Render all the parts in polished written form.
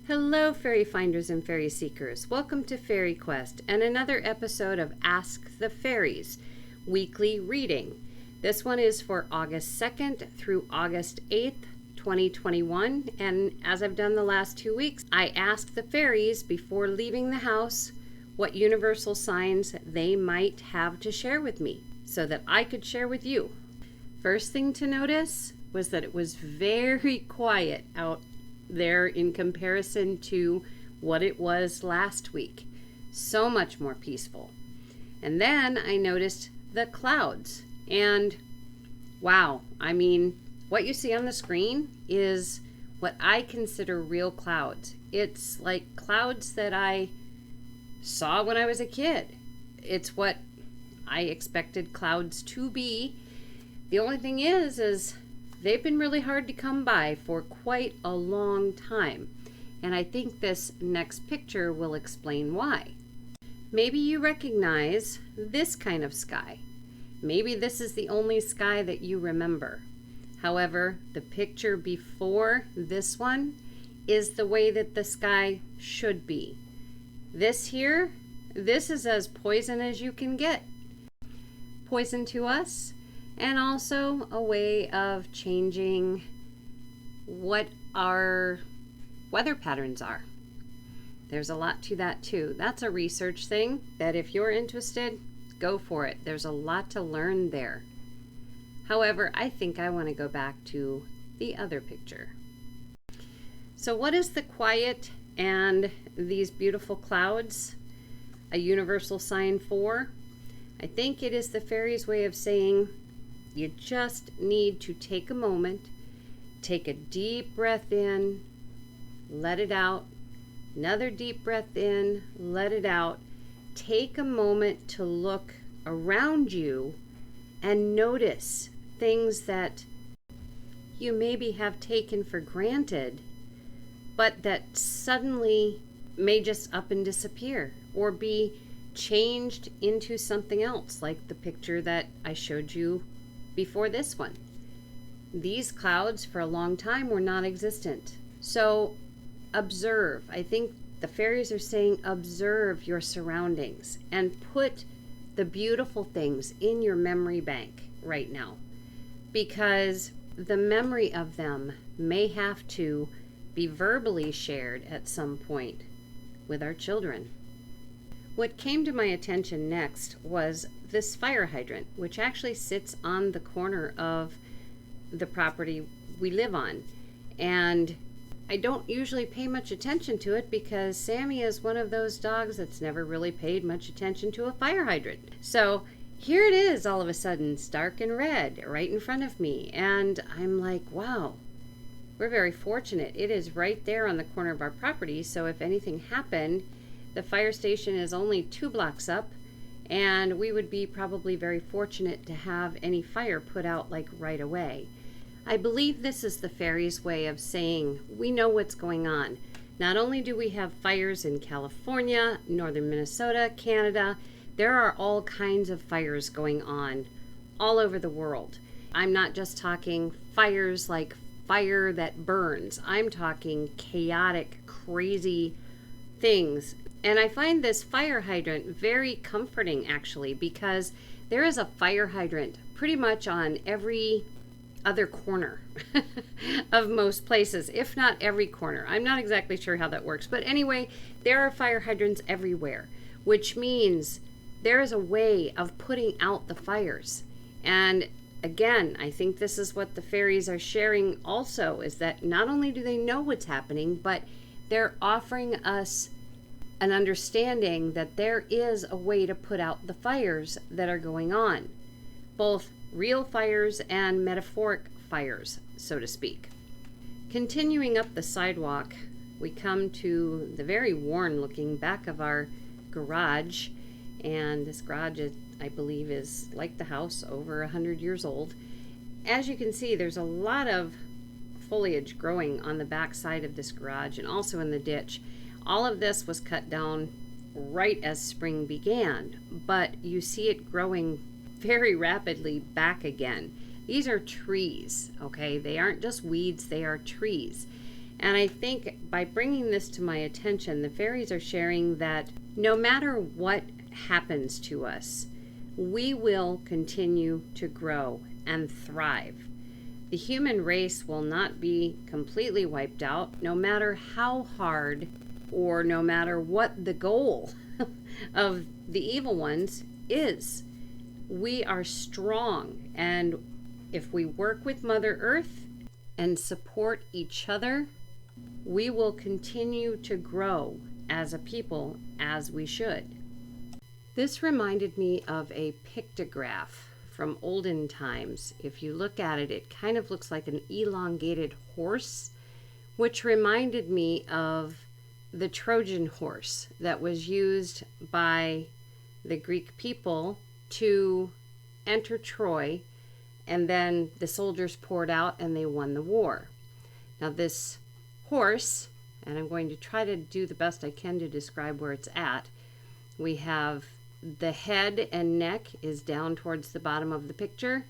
Hello, fairy finders and fairy seekers. Welcome to FaerieQuest and another episode of Ask the Faeries weekly reading. This one is for August 2nd through August 8th, 2021. And as I've done the last 2 weeks, I asked the fairies before leaving the house what universal signs they might have to share with me so that I could share with you. First thing to notice was that it was very quiet out there in comparison to what it was last week. So much more peaceful. And then I noticed the clouds. And wow, what you see on the screen is what I consider real clouds. It's like clouds that I saw when I was a kid. It's what I expected clouds to be. The only thing is they've been really hard to come by for quite a long time. And I think this next picture will explain why. Maybe you recognize this kind of sky. Maybe this is the only sky that you remember. However, the picture before this one is the way that the sky should be. This is as poison as you can get. Poison to us, and also a way of changing what our weather patterns are. There's a lot to that too. That's a research thing that if you're interested, go for it. There's a lot to learn there. However, I think I want to go back to the other picture. So what is the quiet and these beautiful clouds a universal sign for? I think it is the fairies' way of saying you just need to take a moment, take a deep breath in, let it out, another deep breath in, let it out. Take a moment to look around you and notice things that you maybe have taken for granted, but that suddenly may just up and disappear or be changed into something else, like the picture that I showed you before this one. These clouds for a long time were non-existent. So observe. I think the fairies are saying observe your surroundings and put the beautiful things in your memory bank right now, because the memory of them may have to be verbally shared at some point with our children. What came to my attention next was this fire hydrant, which actually sits on the corner of the property we live on. And I don't usually pay much attention to it because Sammy is one of those dogs that's never really paid much attention to a fire hydrant. So here it is all of a sudden, stark and red, right in front of me. And I'm like, wow, we're very fortunate. It is right there on the corner of our property. So if anything happened, the fire station is only 2 blocks up, and we would be probably very fortunate to have any fire put out like right away. I believe this is the fairies' way of saying we know what's going on. Not only do we have fires in California, northern Minnesota, Canada, there are all kinds of fires going on all over the world. I'm not just talking fires like fire that burns. I'm talking chaotic, crazy things. And I find this fire hydrant very comforting, actually, because there is a fire hydrant pretty much on every other corner of most places, if not every corner. I'm not exactly sure how that works. But anyway, there are fire hydrants everywhere, which means there is a way of putting out the fires. And again, I think this is what the fairies are sharing also, is that not only do they know what's happening, but they're offering us an understanding that there is a way to put out the fires that are going on, both real fires and metaphoric fires, so to speak. Continuing up the sidewalk, we come to the very worn looking back of our garage, and this garage, I believe, is like the house, over 100 years old. As you can see, there's a lot of foliage growing on the back side of this garage and also in the ditch. All of this was cut down right as spring began, but you see it growing very rapidly back again. These are trees, okay? They aren't just weeds, they are trees. And I think by bringing this to my attention, the fairies are sharing that no matter what happens to us, we will continue to grow and thrive. The human race will not be completely wiped out, no matter how hard or no matter what the goal of the evil ones is. We are strong, and if we work with Mother Earth and support each other, we will continue to grow as a people as we should. This reminded me of a pictograph from olden times. If you look at it, it kind of looks like an elongated horse, which reminded me of the Trojan horse that was used by the Greek people to enter Troy, and then the soldiers poured out and they won the war. Now this horse, and I'm going to try to do the best I can to describe where it's at. We have the head and neck is down towards the bottom of the picture,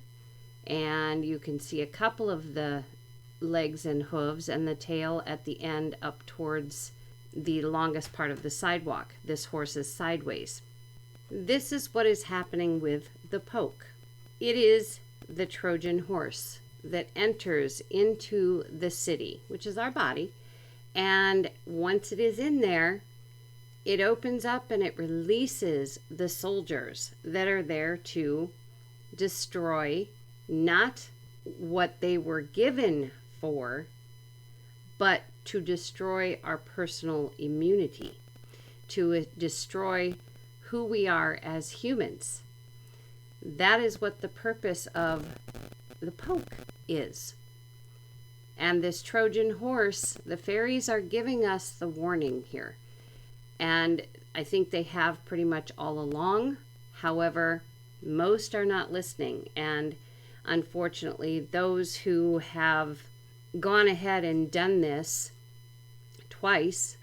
and you can see a couple of the legs and hooves, and the tail at the end up towards the longest part of the sidewalk. This horse is sideways. This is what is happening with the poke. It is the Trojan horse that enters into the city, which is our body, and once it is in there, it opens up and it releases the soldiers that are there to destroy not what they were given for, but to destroy our personal immunity, to destroy who we are as humans. That is what the purpose of the poke is. And this Trojan horse, the fairies are giving us the warning here. And I think they have pretty much all along. However, most are not listening. And unfortunately, those who have gone ahead and done this twice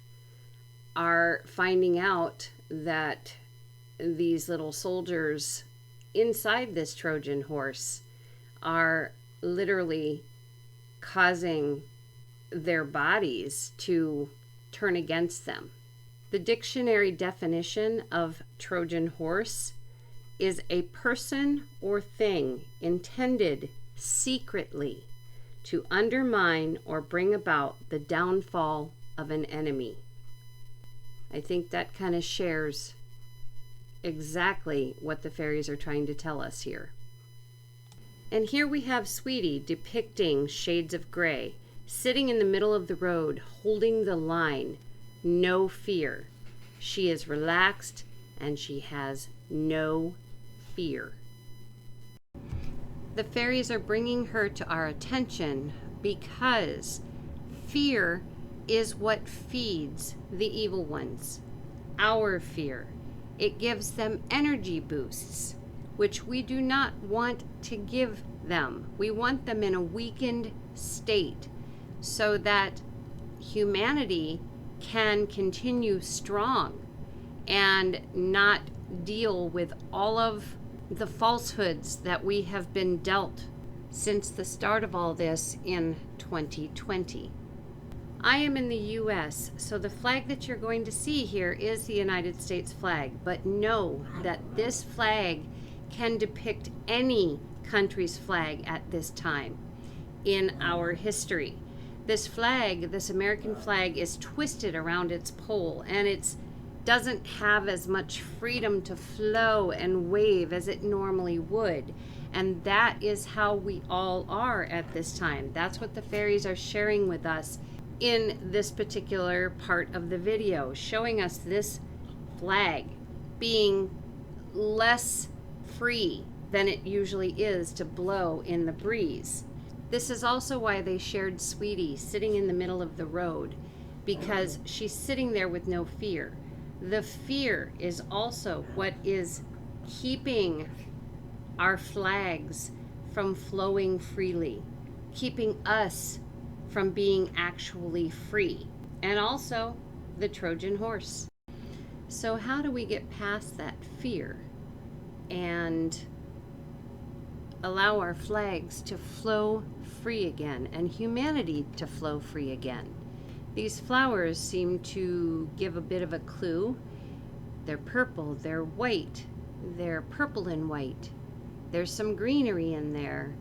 are finding out that these little soldiers inside this Trojan horse are literally causing their bodies to turn against them. The dictionary definition of Trojan horse is a person or thing intended secretly to undermine or bring about the downfall of an enemy. I think that kind of shares exactly what the fairies are trying to tell us here. And here we have Sweetie depicting shades of gray, sitting in the middle of the road, holding the line, no fear. She is relaxed and she has no fear. The fairies are bringing her to our attention because fear is what feeds the evil ones. Our fear. It gives them energy boosts, which we do not want to give them. We want them in a weakened state so that humanity can continue strong and not deal with all of the falsehoods that we have been dealt since the start of all this in 2020. I am in the U.S., so the flag that you're going to see here is the United States flag, but know that this flag can depict any country's flag at this time in our history. This flag, this American flag, is twisted around its pole, and it doesn't have as much freedom to flow and wave as it normally would. And that is how we all are at this time. That's what the fairies are sharing with us in this particular part of the video, showing us this flag being less free than it usually is to blow in the breeze. This is also why they shared Sweetie sitting in the middle of the road, because she's sitting there with no fear. The fear is also what is keeping our flags from flowing freely, keeping us from being actually free, and also the Trojan horse. So how do we get past that fear and allow our flags to flow free again and humanity to flow free again? These flowers seem to give a bit of a clue. They're purple, they're white, they're purple and white. There's some greenery in there.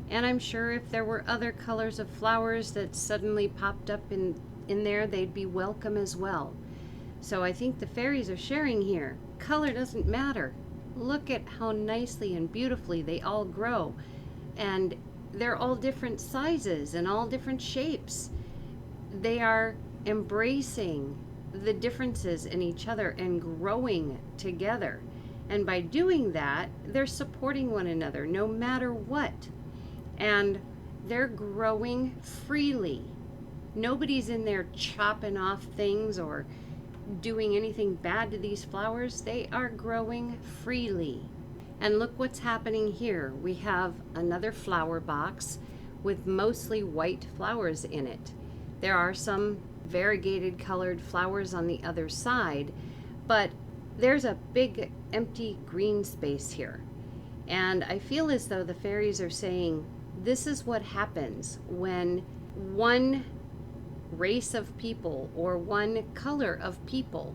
And I'm sure if there were other colors of flowers that suddenly popped up in there, they'd be welcome as well. So I think the fairies are sharing here. Color doesn't matter. Look at how nicely and beautifully they all grow. And they're all different sizes and all different shapes. They are embracing the differences in each other and growing together. And by doing that, they're supporting one another no matter what. And they're growing freely. Nobody's in there chopping off things or doing anything bad to these flowers. They are growing freely. And look what's happening here. We have another flower box with mostly white flowers in it. There are some variegated colored flowers on the other side, but there's a big empty green space here. And I feel as though the fairies are saying, this is what happens when one race of people or one color of people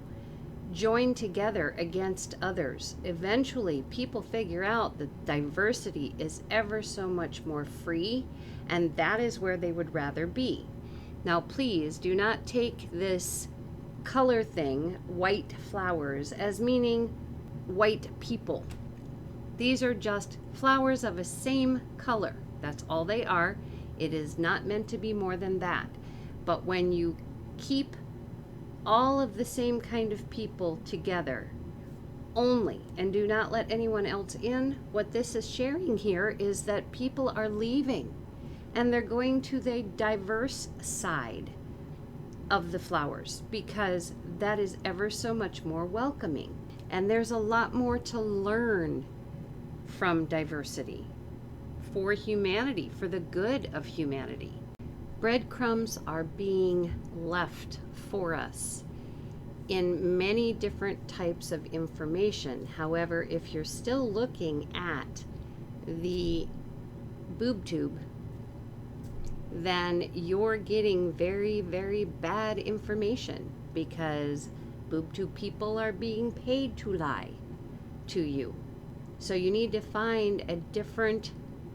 join together against others. Eventually, people figure out that diversity is ever so much more free, and that is where they would rather be. Now, please do not take this color thing, white flowers, as meaning white people. These are just flowers of a same color. That's all they are. It is not meant to be more than that. But when you keep all of the same kind of people together only and do not let anyone else in, what this is sharing here is that people are leaving and they're going to the diverse side of the flowers because that is ever so much more welcoming. And there's a lot more to learn from diversity for humanity, for the good of humanity. Breadcrumbs are being left for us in many different types of information. However, if you're still looking at the boob tube, then you're getting very, very bad information because boob tube people are being paid to lie to you. So you need to find a different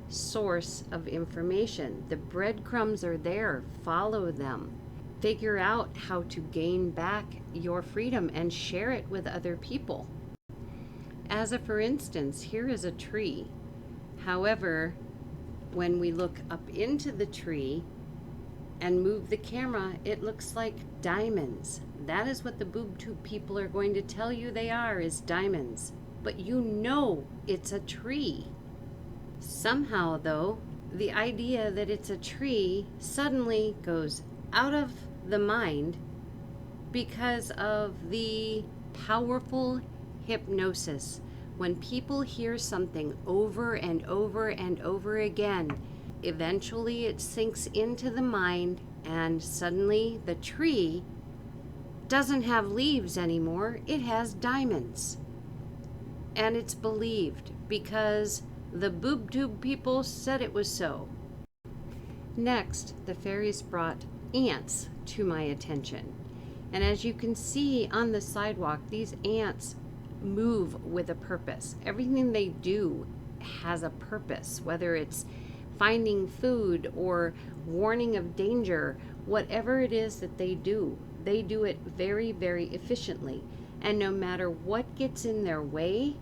source of information. The breadcrumbs are there. Follow them. Figure out how to gain back your freedom and share it with other people. As a for instance, here is a tree. However, when we look up into the tree and move the camera, it looks like diamonds. That is what the boob tube people are going to tell you they are, is diamonds. But you know it's a tree. Somehow, though, the idea that it's a tree suddenly goes out of the mind because of the powerful hypnosis. When people hear something over and over and over again, eventually it sinks into the mind and suddenly the tree doesn't have leaves anymore, it has diamonds. And it's believed because the boob tube people said it was so. Next, the fairies brought ants to my attention. And as you can see on the sidewalk, these ants move with a purpose. Everything they do has a purpose, whether it's finding food or warning of danger, whatever it is that they do it very, very efficiently. And no matter what gets in their way,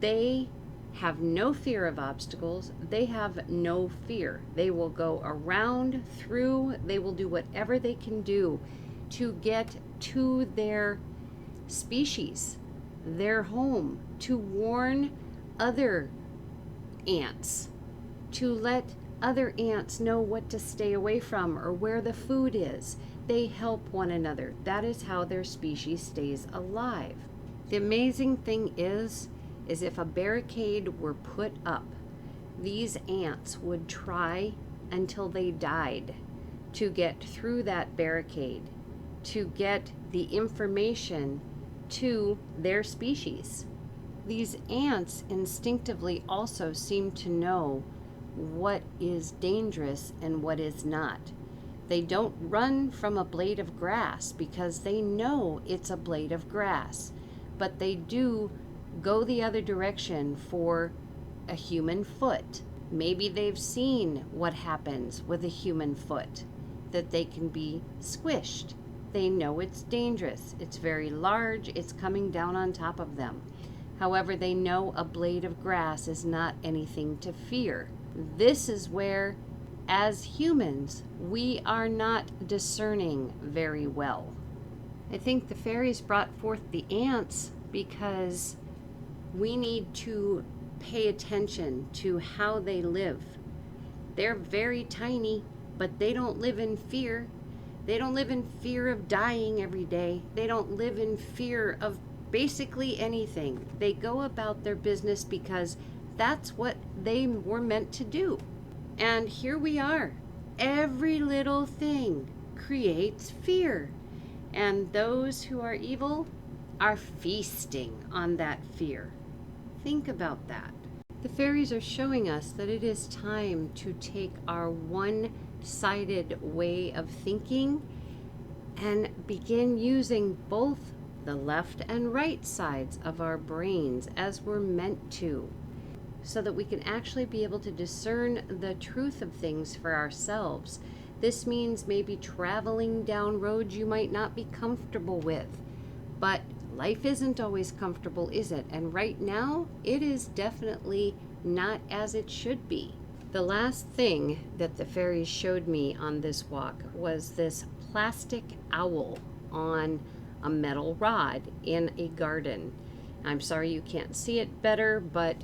they have no fear of obstacles. They have no fear. They will go around, through, they will do whatever they can do to get to their species, their home, to warn other ants, to let other ants know what to stay away from or where the food is. They help one another. That is how their species stays alive. The amazing thing is if a barricade were put up, these ants would try until they died to get through that barricade, to get the information to their species. These ants instinctively also seem to know what is dangerous and what is not. They don't run from a blade of grass because they know it's a blade of grass, but they do go the other direction for a human foot. Maybe they've seen what happens with a human foot, that they can be squished. They know it's dangerous. It's very large. It's coming down on top of them. However, they know a blade of grass is not anything to fear. This is where, as humans, we are not discerning very well. I think the fairies brought forth the ants because we need to pay attention to how they live. They're very tiny, but they don't live in fear. They don't live in fear of dying every day. They don't live in fear of basically anything. They go about their business because that's what they were meant to do. And here we are. Every little thing creates fear. And those who are evil are feasting on that fear. Think about that. The fairies are showing us that it is time to take our one-sided way of thinking and begin using both the left and right sides of our brains as we're meant to, so that we can actually be able to discern the truth of things for ourselves. This means maybe traveling down roads you might not be comfortable with, but life isn't always comfortable, is it? And right now, it is definitely not as it should be. The last thing that the fairies showed me on this walk was this plastic owl on a metal rod in a garden. I'm sorry you can't see it better, but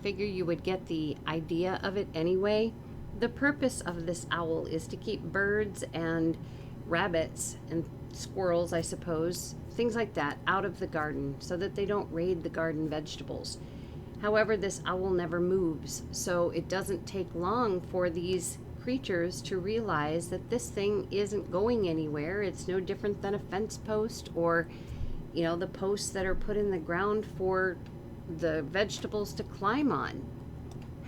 figure you would get the idea of it anyway. The purpose of this owl is to keep birds and rabbits and squirrels, I suppose, things like that, out of the garden so that they don't raid the garden vegetables. However, this owl never moves, so it doesn't take long for these creatures to realize that this thing isn't going anywhere. It's no different than a fence post or, the posts that are put in the ground for the vegetables to climb on.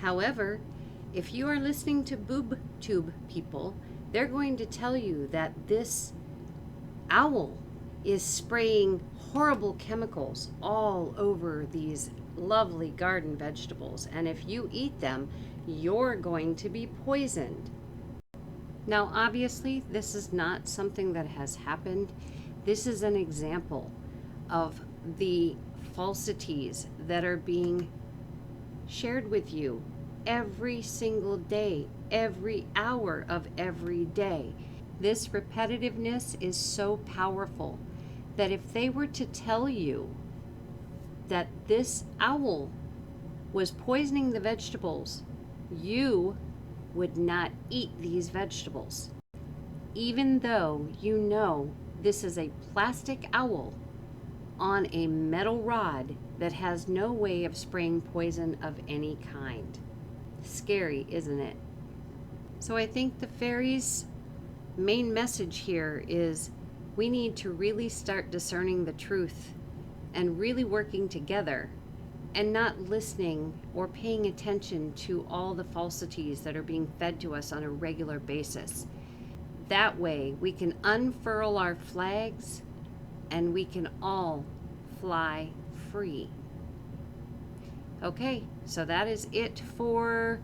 However, if you are listening to boob tube people, they're going to tell you that this owl is spraying horrible chemicals all over these lovely garden vegetables, and if you eat them, you're going to be poisoned. Now, obviously, this is not something that has happened. This is an example of the falsities that are being shared with you every single day, every hour of every day. This repetitiveness is so powerful that if they were to tell you that this owl was poisoning the vegetables, you would not eat these vegetables. Even though you know this is a plastic owl on a metal rod that has no way of spraying poison of any kind. Scary, isn't it? So I think the fairies' main message here is we need to really start discerning the truth and really working together and not listening or paying attention to all the falsities that are being fed to us on a regular basis. That way we can unfurl our flags and we can all fly free. Okay, so that is it for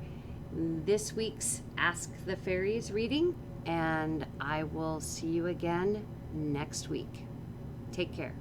this week's Ask the Faeries reading, and I will see you again next week. Take care.